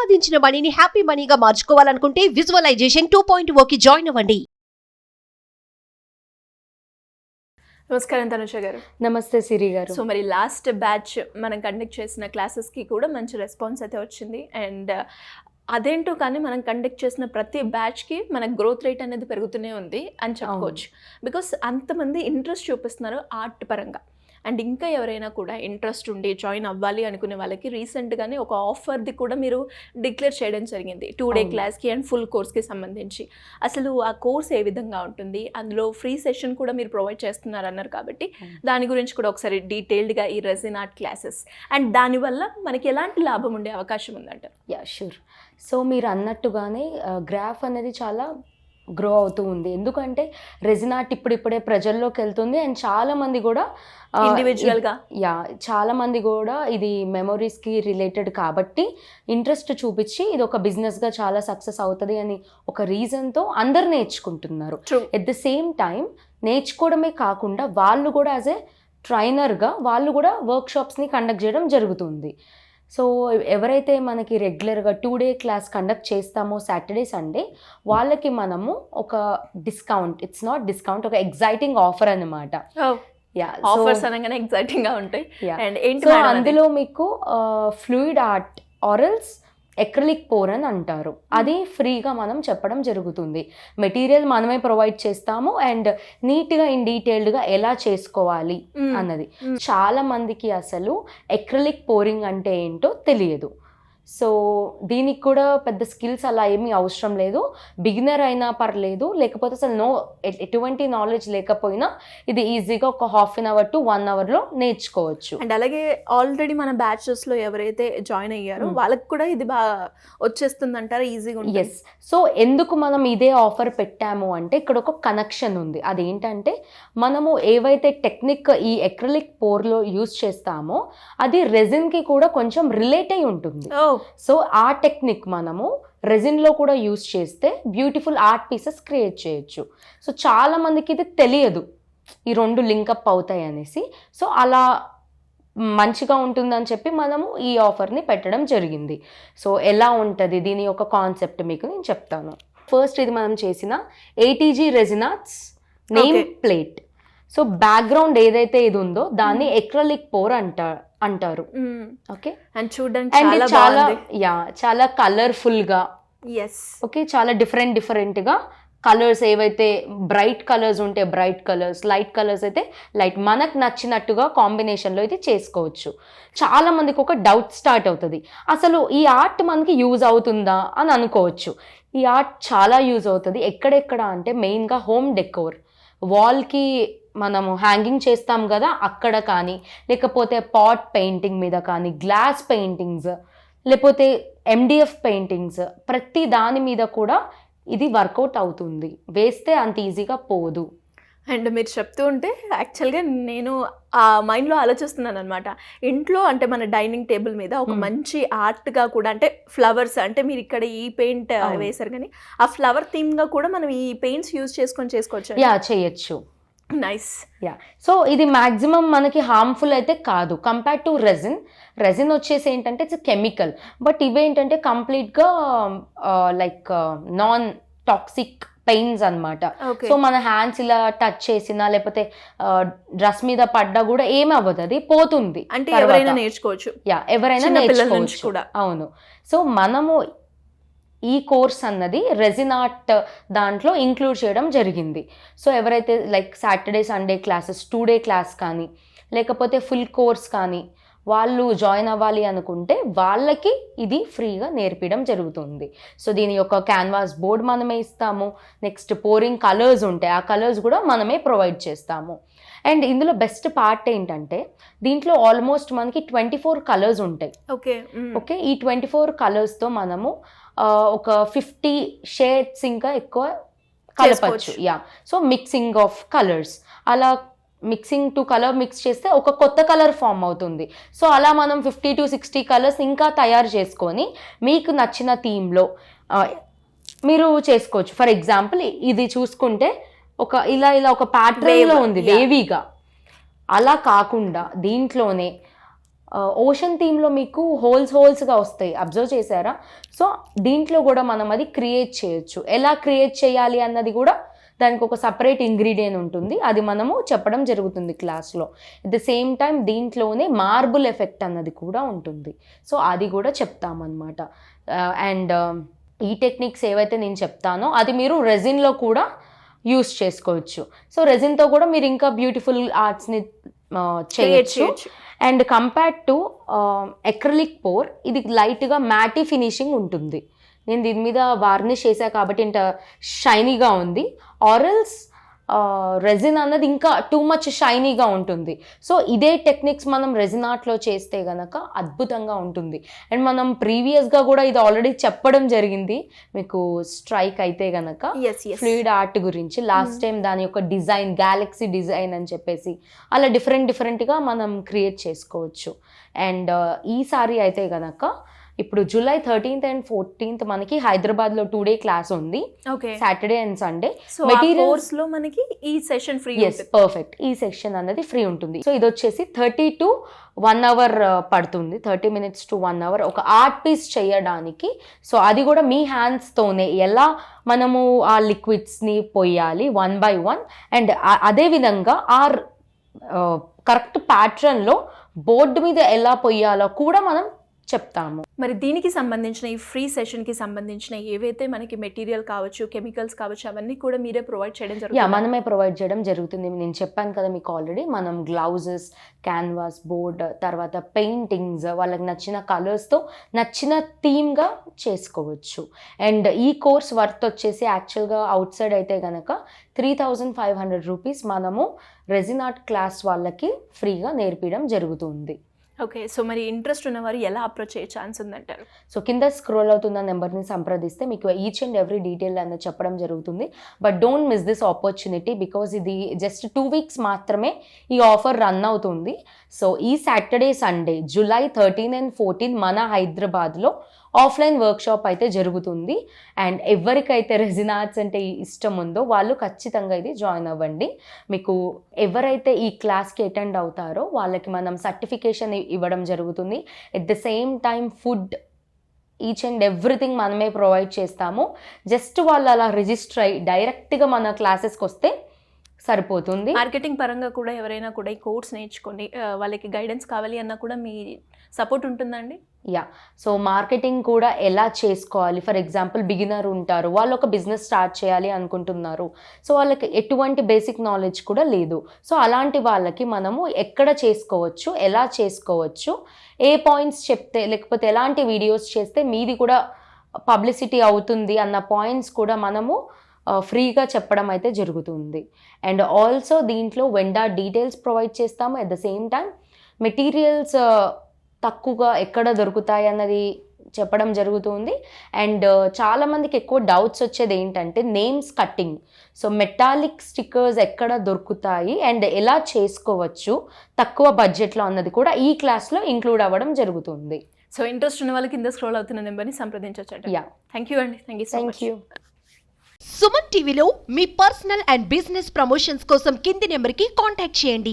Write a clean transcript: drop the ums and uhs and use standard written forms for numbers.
సంపాదించిన మనీని హ్యాపీ మనీగా మార్చుకోవాలనుకుంటే విజువలైజేషన్ 2.0కి జాయిన్ అవ్వండి. నమస్కారం తనుష గారు. నమస్తే సిరి గారు. సో మరి లాస్ట్ బ్యాచ్ మనం కండక్ట్ చేసిన క్లాసెస్కి కూడా మంచి రెస్పాన్స్ అయితే వచ్చింది. అండ్ అదేంటో కానీ మనం కండక్ట్ చేసిన ప్రతి బ్యాచ్కి మన గ్రోత్ రేట్ అనేది పెరుగుతూనే ఉంది అని చెప్పుకోవచ్చు. బికాస్ అంతమంది ఇంట్రెస్ట్ చూపిస్తున్నారు ఆర్ట్ పరంగా. అండ్ ఇంకా ఎవరైనా కూడా ఇంట్రెస్ట్ ఉండి జాయిన్ అవ్వాలి అనుకునే వాళ్ళకి రీసెంట్గానే ఒక ఆఫర్ది కూడా మీరు డిక్లేర్ చేయడం జరిగింది 2 డే క్లాస్కి అండ్ ఫుల్ కోర్స్కి సంబంధించి. అసలు ఆ కోర్స్ ఏ విధంగా ఉంటుంది, అందులో ఫ్రీ సెషన్ కూడా మీరు ప్రొవైడ్ చేస్తున్నారు అన్నారు కాబట్టి దాని గురించి కూడా ఒకసారి డీటెయిల్డ్గా ఈ రెజిన్ ఆర్ట్ క్లాసెస్ అండ్ దానివల్ల మనకి ఎలాంటి లాభం ఉండే అవకాశం ఉందంటారు? Yeah sure. సో మీరు అన్నట్టుగానే గ్రాఫ్ అనేది చాలా గ్రో అవుతూ ఉంది. ఎందుకంటే రెజిన్ ఆర్ట్ ఇప్పుడిప్పుడే ప్రజల్లోకి వెళ్తుంది అండ్ చాలామంది కూడా ఇండివిజువల్గా చాలామంది కూడా ఇది మెమొరీస్కి రిలేటెడ్ కాబట్టి ఇంట్రెస్ట్ చూపించి ఇది ఒక బిజినెస్గా చాలా సక్సెస్ అవుతుంది అని ఒక రీజన్తో అందరు నేర్చుకుంటున్నారు. ఎట్ ద సేమ్ టైం నేర్చుకోవడమే కాకుండా వాళ్ళు కూడా యాజ్ ఏ ట్రైనర్గా వాళ్ళు కూడా వర్క్షాప్స్ని కండక్ట్ చేయడం జరుగుతుంది. సో ఎవరైతే మనకి రెగ్యులర్గా 2 డే క్లాస్ కండక్ట్ చేస్తామో సాటర్డే సండే వాళ్ళకి మనము ఒక డిస్కౌంట్, ఇట్స్ నాట్ డిస్కౌంట్, ఒక ఎగ్జైటింగ్ ఆఫర్ అన్నమాట. ఆఫర్స్ అనగానే ఎగ్జైటింగ్ గా ఉంటాయి. అండ్ ఏంటి అందులో మీకు ఫ్లూయిడ్ ఆర్ట్ ఆరల్స్ ఎక్రిలిక్ పోర్ అని అంటారు, అది ఫ్రీగా మనం చెప్పడం జరుగుతుంది. మెటీరియల్ మనమే ప్రొవైడ్ చేస్తాము అండ్ నీట్గా ఇన్ డీటెయిల్డ్గా ఎలా చేసుకోవాలి అన్నది. చాలా మందికి అసలు ఎక్రిలిక్ పోరింగ్ అంటే ఏంటో తెలియదు. సో దీనికి కూడా పెద్ద స్కిల్స్ అలా ఏమీ అవసరం లేదు. బిగినర్ అయినా పర్లేదు, లేకపోతే అసలు ఎటువంటి నాలెడ్జ్ లేకపోయినా ఇది ఈజీగా ఒక 1/2 అవర్ టు 1 అవర్లో నేర్చుకోవచ్చు. అండ్ అలాగే ఆల్రెడీ మన బ్యాచెస్లో ఎవరైతే జాయిన్ అయ్యారో వాళ్ళకి కూడా ఇది బాగా వచ్చేస్తుంది అంటారా, ఈజీగా ఉంటుంది? ఎస్. సో ఎందుకు మనం ఇదే ఆఫర్ పెట్టాము అంటే ఇక్కడ ఒక కనెక్షన్ ఉంది. అదేంటంటే మనము ఏవైతే టెక్నిక్ ఈ ఎక్రిలిక్ పోర్లో యూజ్ చేస్తామో అది రెజిన్కి కూడా కొంచెం రిలేట్ అయి ఉంటుంది. సో ఆ టెక్నిక్ మనము రెజిన్లో కూడా యూజ్ చేస్తే బ్యూటిఫుల్ ఆర్ట్ పీసెస్ క్రియేట్ చేయొచ్చు. సో చాలా మందికి ఇది తెలియదు ఈ 2 లింకప్ అవుతాయి అనేసి. సో అలా మంచిగా ఉంటుందని చెప్పి మనము ఈ ఆఫర్ని పెట్టడం జరిగింది. సో ఎలా ఉంటుంది దీని యొక్క కాన్సెప్ట్ మీకు నేను చెప్తాను. ఫస్ట్ ఇది మనం చేసిన ATG resin arts name plate. So background ఏదైతే ఇది ఉందో దాన్ని ఎక్రిలిక్ పోర్ అంటారు. ఓకే. అండ్ చూడండి చాలా కలర్ఫుల్ గా, ఓకే, చాలా డిఫరెంట్ గా కలర్స్ ఏవైతే బ్రైట్ కలర్స్ ఉంటే బ్రైట్ కలర్స్, లైట్ కలర్స్ అయితే లైట్, మనకు నచ్చినట్టుగా కాంబినేషన్లో అయితే చేసుకోవచ్చు. చాలా మందికి ఒక డౌట్ స్టార్ట్ అవుతుంది, అసలు ఈ ఆర్ట్ మనకి యూజ్ అవుతుందా అని అనుకోవచ్చు. ఈ ఆర్ట్ చాలా యూజ్ అవుతుంది. ఎక్కడెక్కడ అంటే మెయిన్గా హోమ్ డెకోర్, వాల్కి మనము హ్యాంగింగ్ చేస్తాం కదా అక్కడ కానీ, లేకపోతే పాట్ పెయింటింగ్ మీద కానీ, గ్లాస్ పెయింటింగ్స్, లేకపోతే MDF పెయింటింగ్స్, ప్రతి దాని మీద కూడా ఇది వర్కౌట్ అవుతుంది. వేస్తే అంత ఈజీగా పోదు. అండ్ మీరు చెప్తూ ఉంటే యాక్చువల్గా నేను ఆ మైండ్లో ఆలోచిస్తున్నాను అనమాట. ఇంట్లో అంటే మన డైనింగ్ టేబుల్ మీద ఒక మంచి ఆర్ట్గా కూడా, అంటే ఫ్లవర్స్, అంటే మీరు ఇక్కడ ఈ పెయింట్ వేశారు కానీ ఆ ఫ్లవర్ థీమ్గా కూడా మనం ఈ పెయింట్స్ యూజ్ చేసుకోవచ్చు. చేయొచ్చు. నైస్. సో ఇది మ్యాక్సిమం మనకి హార్మ్ఫుల్ అయితే కాదు కంపేర్ టు రెజిన్ వచ్చేసి ఏంటంటే ఇట్స్ కెమికల్, బట్ ఇవేంటంటే కంప్లీట్గా లైక్ నాన్ టాక్సిక్ పెయిన్స్ అన్నమాట. సో మన హ్యాండ్స్ ఇలా టచ్ చేసినా లేకపోతే డ్రెస్ మీద పడ్డా కూడా ఏమి అవ్వదు, అది పోతుంది. అంటే ఎవరైనా నేర్చుకోవచ్చు. ఎవరైనా నేర్చుకోవచ్చు. అవును. సో మనము ఈ కోర్స్ అన్నది రెజిన్ ఆర్ట్ దాంట్లో ఇంక్లూడ్ చేయడం జరిగింది. సో ఎవరైతే like Saturday Sunday classes 2 day class కానీ లేకపోతే ఫుల్ కోర్స్ కానీ వాళ్ళు జాయిన్ అవ్వాలి అనుకుంటే వాళ్ళకి ఇది ఫ్రీగా నేర్పించడం జరుగుతుంది. సో దీని యొక్క క్యాన్వాస్ బోర్డ్ మనమే ఇస్తాము. నెక్స్ట్ పోరింగ్ కలర్స్ ఉంటాయి, ఆ కలర్స్ కూడా మనమే ప్రొవైడ్ చేస్తాము. అండ్ ఇందులో బెస్ట్ పార్ట్ ఏంటంటే దీంట్లో ఆల్మోస్ట్ మనకి 24 కలర్స్ ఉంటాయి. ఓకే. ఈ 24 కలర్స్తో మనము ఒక 50 షేడ్స్ ఇంకా ఎక్కువ కలపచ్చు. సో మిక్సింగ్ ఆఫ్ కలర్స్, అలా మిక్సింగ్ టు కలర్ మిక్స్ చేస్తే ఒక కొత్త కలర్ ఫామ్ అవుతుంది. సో అలా మనం 50 to 60 కలర్స్ ఇంకా తయారు చేసుకొని మీకు నచ్చిన థీమ్లో మీరు చేసుకోవచ్చు. ఫర్ ఎగ్జాంపుల్ ఇది చూసుకుంటే ఒక ఇలా ఒక ప్యాటర్న్లో ఉంది వేవీగా, అలా కాకుండా దీంట్లోనే ఓషన్ థీమ్లో మీకు హోల్స్గా వస్తాయి, అబ్జర్వ్ చేశారా? సో దీంట్లో కూడా మనం అది క్రియేట్ చేయొచ్చు. ఎలా క్రియేట్ చేయాలి అన్నది కూడా దానికి ఒక సపరేట్ ఇంగ్రీడియంట్ ఉంటుంది, అది మనము చెప్పడం జరుగుతుంది క్లాస్లో. అట్ ద సేమ్ టైం దీంట్లోనే మార్బుల్ ఎఫెక్ట్ అన్నది కూడా ఉంటుంది, సో అది కూడా చెప్తామన్నమాట. అండ్ ఈ టెక్నిక్స్ ఏవైతే నేను చెప్తానో అది మీరు రెజిన్లో కూడా యూస్ చేసుకోవచ్చు. సో రెజిన్తో కూడా మీరు ఇంకా బ్యూటిఫుల్ ఆర్ట్స్ని చేయొచ్చు. And compared to acrylic pour, ఇది లైట్గా మ్యాటీ ఫినిషింగ్ ఉంటుంది. నేను దీని మీద వార్నిష్ చేశా కాబట్టి ఇంత షైనీగా ఉంది. ఆరల్స్ రెజిన్ అన్నది ఇంకా టూ మచ్ షైనీగా ఉంటుంది. సో ఇదే టెక్నిక్స్ మనం రెజిన్ ఆర్ట్లో చేస్తే గనక అద్భుతంగా ఉంటుంది. అండ్ మనం ప్రీవియస్గా కూడా ఇది ఆల్రెడీ చెప్పడం జరిగింది మీకు, స్ట్రైక్ అయితే గనక ఫ్లూయిడ్ ఆర్ట్ గురించి. లాస్ట్ టైం దాని యొక్క డిజైన్, గ్యాలక్సీ డిజైన్ అని చెప్పేసి అలా డిఫరెంట్గా మనం క్రియేట్ చేసుకోవచ్చు. అండ్ ఈసారి అయితే గనక ఇప్పుడు జూలై 13th and 14th మనకి హైదరాబాద్లో 2 day క్లాస్ ఉంది, సాటర్డే అండ్ సండే. మెటీరియల్స్ లో మనకి ఈ సెషన్ ఫ్రీ. Yes, perfect. ఈ సెక్షన్ అనేది ఫ్రీ ఉంటుంది. సో ఇది వచ్చేసి 30 to 1 hour పడుతుంది, 30 minutes to 1 hour ఒక ఆర్ట్ పీస్ చేయడానికి. సో అది కూడా మీ హ్యాండ్స్తోనే ఎలా మనము ఆ లిక్విడ్స్ని పోయాలి 1 by 1, అండ్ అదేవిధంగా కరెక్ట్ ప్యాటర్న్లో బోర్డు మీద ఎలా పోయాలో కూడా మనం చెప్తాము. మరి దీనికి సంబంధించిన ఈ ఫ్రీ సెషన్కి సంబంధించిన ఏవైతే మనకి మెటీరియల్ కావచ్చు, కెమికల్స్ కావచ్చు, అవన్నీ కూడా మీరే ప్రొవైడ్ చేయడం జరుగుతుంది? మనమే ప్రొవైడ్ చేయడం జరుగుతుంది. నేను చెప్పాను కదా మీకు ఆల్రెడీ, మనం గ్లౌజెస్, క్యాన్వాస్, బోర్డ్, తర్వాత పెయింటింగ్స్, వాళ్ళకి నచ్చిన కలర్స్తో నచ్చిన థీమ్గా చేసుకోవచ్చు. అండ్ ఈ కోర్స్ వర్త్ వచ్చేసి యాక్చువల్గా అవుట్ సైడ్ అయితే కనుక 3,500 rupees మనము రెజిన్ ఆర్ట్ క్లాస్ వాళ్ళకి ఫ్రీగా నేర్పించడం జరుగుతుంది. ఓకే, సో మరి ఇంట్రెస్ట్ ఉన్నవారు ఎలా అప్రోచ్ అయ్యే ఛాన్స్ ఉందంటారు? సో కింద స్క్రోల్ అవుతున్న నెంబర్ని సంప్రదిస్తే మీకు ఈచ్ అండ్ ఎవ్రీ డీటెయిల్ అనేది చెప్పడం జరుగుతుంది. But don't miss this opportunity, because ఇది జస్ట్ 2 weeks మాత్రమే ఈ ఆఫర్ రన్ అవుతుంది. సో ఈ సాటర్డే సండే జూలై 13 and 14 మన హైదరాబాద్లో ఆఫ్లైన్ వర్క్షాప్ అయితే జరుగుతుంది. అండ్ ఎవరికైతే రెజిన్ ఆర్ట్స్ అంటే ఇష్టం ఉందో వాళ్ళు ఖచ్చితంగా ఇది జాయిన్ అవ్వండి. మీకు ఎవరైతే ఈ క్లాస్కి అటెండ్ అవుతారో వాళ్ళకి మనం సర్టిఫికేషన్ ఇవ్వడం జరుగుతుంది. At the same time food, each and everything మనమే ప్రొవైడ్ చేస్తాము. జస్ట్ వాళ్ళు అలా రిజిస్టర్ అయ్యి డైరెక్ట్గా మన క్లాసెస్కి వస్తే సరిపోతుంది. మార్కెటింగ్ పరంగా కూడా ఎవరైనా కూడా ఈ కోర్స్ నేర్చుకొని వాళ్ళకి గైడెన్స్ కావాలి అన్నా కూడా మీ సపోర్ట్ ఉంటుందండి? సో మార్కెటింగ్ కూడా ఎలా చేసుకోవాలి, ఫర్ ఎగ్జాంపుల్ బిగినర్ ఉంటారు, వాళ్ళు ఒక బిజినెస్ స్టార్ట్ చేయాలి అనుకుంటున్నారు, సో వాళ్ళకి ఎటువంటి బేసిక్ నాలెడ్జ్ కూడా లేదు. సో అలాంటి వాళ్ళకి మనము ఎక్కడ చేసుకోవచ్చు, ఎలా చేసుకోవచ్చు, ఏ పాయింట్స్ చెప్తే, లేకపోతే ఎలాంటి వీడియోస్ చేస్తే మీది కూడా పబ్లిసిటీ అవుతుంది అన్న పాయింట్స్ కూడా మనము ఫ్రీగా చెప్పడం అయితే జరుగుతుంది. అండ్ ఆల్సో దీంట్లో వెండర్ డీటెయిల్స్ ప్రొవైడ్ చేస్తాము. At the same time materials తక్కువగా ఎక్కడ దొరుకుతాయి అన్నది చెప్పడం జరుగుతుంది. అండ్ చాలామందికి ఎక్కువ డౌట్స్ వచ్చేది ఏంటంటే names cutting. So metallic stickers ఎక్కడ దొరుకుతాయి అండ్ ఎలా చేసుకోవచ్చు తక్కువ బడ్జెట్లో అన్నది కూడా ఈ క్లాస్లో ఇంక్లూడ్ అవ్వడం జరుగుతుంది. సో ఇంట్రెస్ట్ ఉన్న వాళ్ళకి కింద స్క్రోల్ అవుతున్న నెంబర్ని సంప్రదించవచ్చు. థ్యాంక్ యూ అండి. Thank you. సుమన్ టీవీలో మీ పర్సనల్ అండ్ బిజినెస్ ప్రమోషన్స్ కోసం కింది నెంబర్కి కాంటాక్ట్ చేయండి.